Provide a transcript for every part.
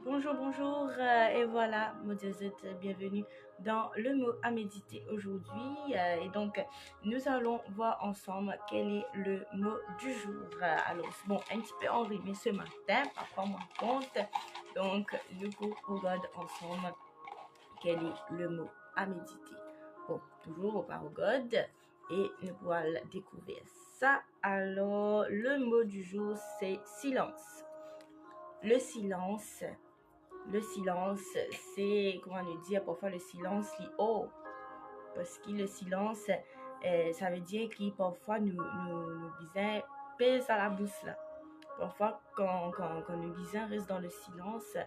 Bonjour, bonjour, et voilà, Modizit, bienvenue dans le mot à méditer aujourd'hui. Et donc, nous allons voir ensemble quel est le mot du jour. Alors, bon, un petit peu enrhumé ce matin, pas prendre en compte. Donc, du coup, on regarde ensemble quel est le mot à méditer. Bon, toujours au parogode et nous pourrons découvrir ça. Alors, le mot du jour, c'est silence. Le silence. Le silence, c'est, comment nous dire, parfois le silence, oh, parce que le silence, ça veut dire que parfois nous disons, pèse à la bouche là. Parfois, quand nous disons reste dans le silence,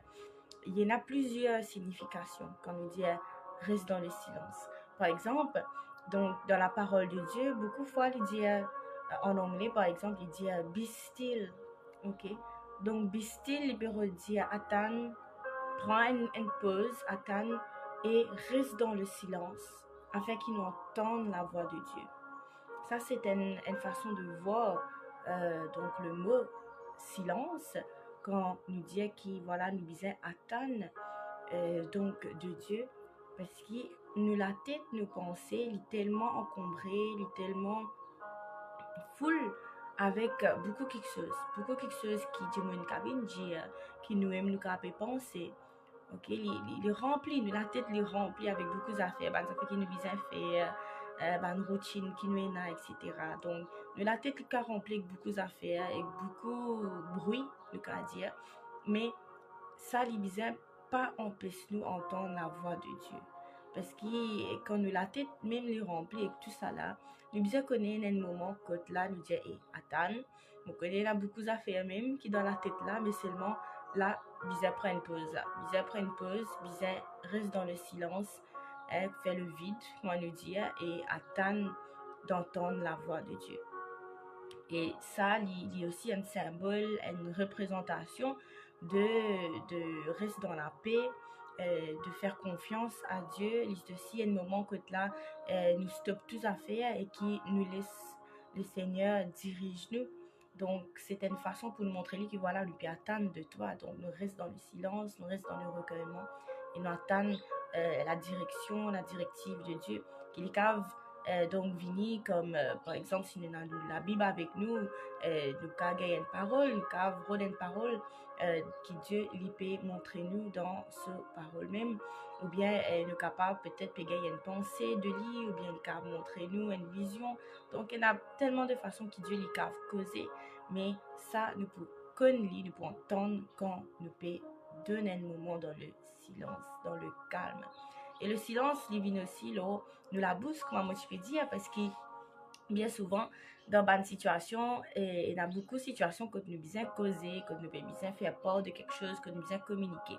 il y en a plusieurs significations quand nous disons reste dans le silence. Par exemple, donc, dans la parole de Dieu, beaucoup de fois, il dit, en anglais, par exemple, il dit be still. Ok? Donc, be still, il peut dire attendre. Prends une pause, attends et reste dans le silence afin qu'ils nous entendent la voix de Dieu. Ça, c'est une façon de voir donc le mot silence quand nous dit qu'il voilà, nous disons attendre donc de Dieu parce que nous la tête, nos pensées, est tellement encombrée, est tellement full avec beaucoup quelque chose qui dit une cabine qui nous aime nous capables penser. Ok, il remplit, la tête est remplie avec beaucoup d'affaires, ça fait qu'il nous besoin faire une routine qui nous est là, etc. Donc, la tête est remplie avec beaucoup d'affaires, avec beaucoup de bruit, le cas dire, mais ça, les besoin pas empêche nous entendre la voix de Dieu. Parce que quand nous la tête même les remplie avec tout ça là, nous besoin connaître un moment que là nous dit attends, nous connaît là beaucoup d'affaires même qui dans la tête là, mais seulement là besoin prendre une pause là, besoin prendre une pause, besoin reste dans le silence, faire le vide, comment nous dire et attendre d'entendre la voix de Dieu. Et ça, il y a aussi un symbole, une représentation de rester dans la paix, de faire confiance à Dieu. Il y a aussi un moment que là, nous stoppe tout à faire et qui nous laisse le Seigneur dirige nous. Donc, c'est une façon pour nous montrer que voilà, lui peut attendre de toi. Donc, nous restons dans le silence, nous restons dans le recueillement et nous attendons la direction, la directive de Dieu. Qu'il cave donc vini comme par exemple si nous avons la Bible avec nous nous avons une parole nous avons une parole qui Dieu lui peut montrer nous dans ce parole même ou bien nous capables peut-être de gagner une pensée de lui ou bien il peut montrer nous une vision. Donc il y a tellement de façons que Dieu lui peut causer, mais ça nous pouvons connaître, nous pouvons entendre quand nous peut donner un moment dans le silence, dans le calme. Et le silence, il vient aussi là, nous la bouche, comme je peux dire, parce que bien souvent, dans bonne situation, il y a beaucoup de situations que nous besoin causer, que nous besoin faire part de quelque chose, que nous besoin communiquer.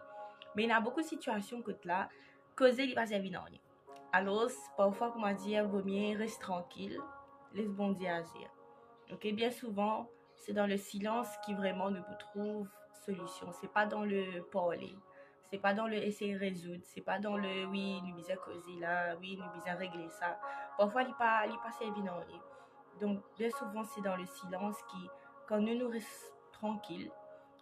Mais il y a beaucoup de situations que là, causer, il va servir à rien. Alors, parfois, comment dire, vaut mieux rester tranquille, laisse bon Dieu agir. Ok, bien souvent, c'est dans le silence qui vraiment nous trouve solution. C'est pas dans le parler. C'est pas dans le essayer de résoudre. C'est pas dans le oui, nous besoin causer là, oui, nous besoin régler ça. Parfois, il pas servi dans lui. Donc, bien souvent, c'est dans le silence qui, quand nous nous restons tranquilles,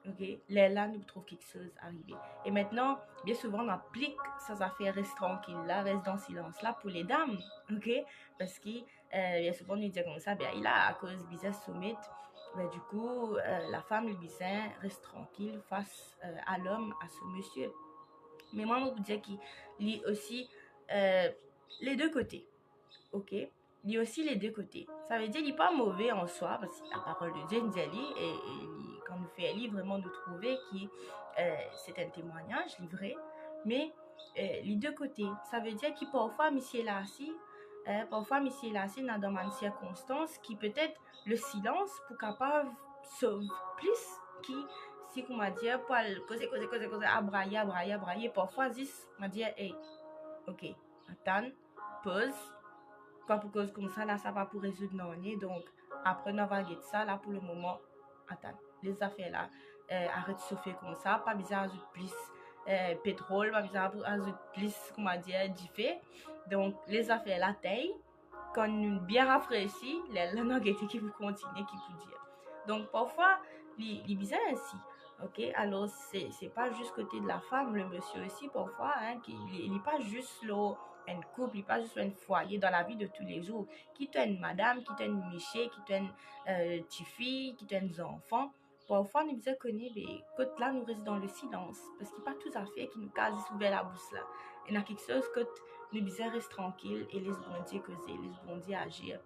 ok, là, nous trouvons quelque chose arriver. Et maintenant, bien souvent, on applique ces affaires reste tranquille là, reste dans le silence là pour les dames, ok, parce que bien souvent, nous disons comme ça, bien, il a à cause business summit, mais du coup, la femme, le business reste tranquille face à l'homme, à ce monsieur. Mais moi, je vous dire qu'il y a aussi euh, les deux côtés. Ok? Il y a aussi les deux côtés. Ça veut dire qu'il n'est pas mauvais en soi, parce que la parole de Dieu nous dit, et quand nous fait lire, vraiment nous trouver que c'est un témoignage livré, mais les deux côtés. Ça veut dire que parfois, monsieur là assis, dans une circonstance qui peut-être le silence pour capable sauver plus qui si qu'on m'a dit pour causer abrailler parfois dis m'a dit hey ok attends pause pas pour cause comme ça là ça va pour résoudre non donc après on va guetter ça là pour le moment attends les affaires là arrête de chauffer comme ça pas besoin d'ajouter plus pétrole pas besoin d'ajouter plus comment dire du fait donc les affaires la taille quand nous bien rafraîchi les langues qui vous continuer qui vous dire donc parfois les bizarres ainsi Ok, alors c'est pas juste côté de la femme, le monsieur aussi parfois, hein, il n'est pas juste là un couple, il n'est pas juste un foyer dans la vie de tous les jours. Qui t'as une madame, qui t'as une miché, qui t'as une petite fille, qui t'as des enfants. Parfois, nous disons qu'on est, mais quand là, nous restons dans le silence, parce qu'il n'y a pas tout à fait qui nous casse ouvert la bouche là. Il y a quelque chose que nous disons reste tranquille et laisse bon Dieu causer, laisse bon Dieu agir.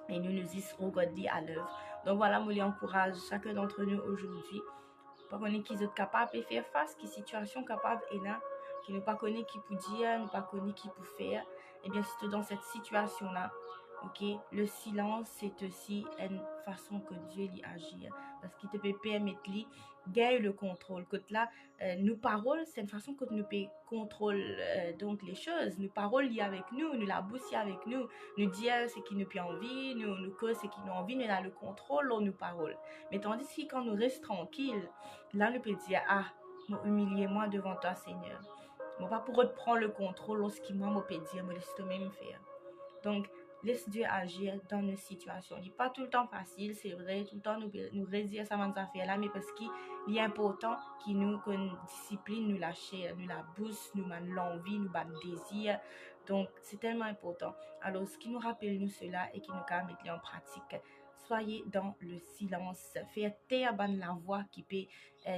Et nous nous y regarder à l'œuvre. Donc voilà, moi, encourage chacun d'entre nous aujourd'hui. Pas connaître qui est capable de faire face, qui situation capable et là, qui ne pas connaît qui peut dire, ne pas connaît qui peut faire. Et bien, c'est dans cette situation-là, ok, le silence, c'est aussi une façon que Dieu lui agit. Parce qu'il te peut permettre lui gagner le contrôle. Que là, nos paroles, c'est une façon que nous peut contrôler donc les choses. Nos paroles liées avec nous, nous la bouche avec nous, nous dire ce qui nous peut envie, nous cause ce qui nous envie, nous avons le contrôle sur nos paroles. Mais tandis que quand nous restons tranquilles, là, nous peut dire, ah, humiliez-moi devant toi, Seigneur. Moi, pas pour reprendre le contrôle lorsqu'il moi, me peut dire, me laisse toi-même faire. Donc, laisse Dieu agir dans nos situations. Il n'est pas tout le temps facile, c'est vrai, tout le temps nous réduire ça dans affaires là, mais parce qu'il est important qu'il nous discipline, nous lâcher, nous la booste, nous man l'envie, nous bat le désir. Donc, c'est tellement important. Alors, ce qui nous rappelle nous cela et qui nous permet de mettre en pratique, soyez dans le silence. Faire taire la voix qui peut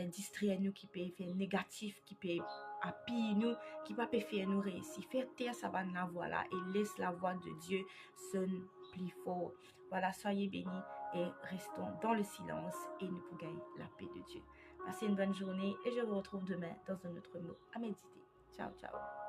distraire nous, qui peut faire négatif, qui peut appuyer nous, qui va faire nous réussir. Faire taire sa la voix là et laisse la voix de Dieu sonne plus fort. Voilà, soyez bénis et restons dans le silence et nous pouvons gagner la paix de Dieu. Passez une bonne journée et je vous retrouve demain dans un autre mot à méditer. Ciao, ciao.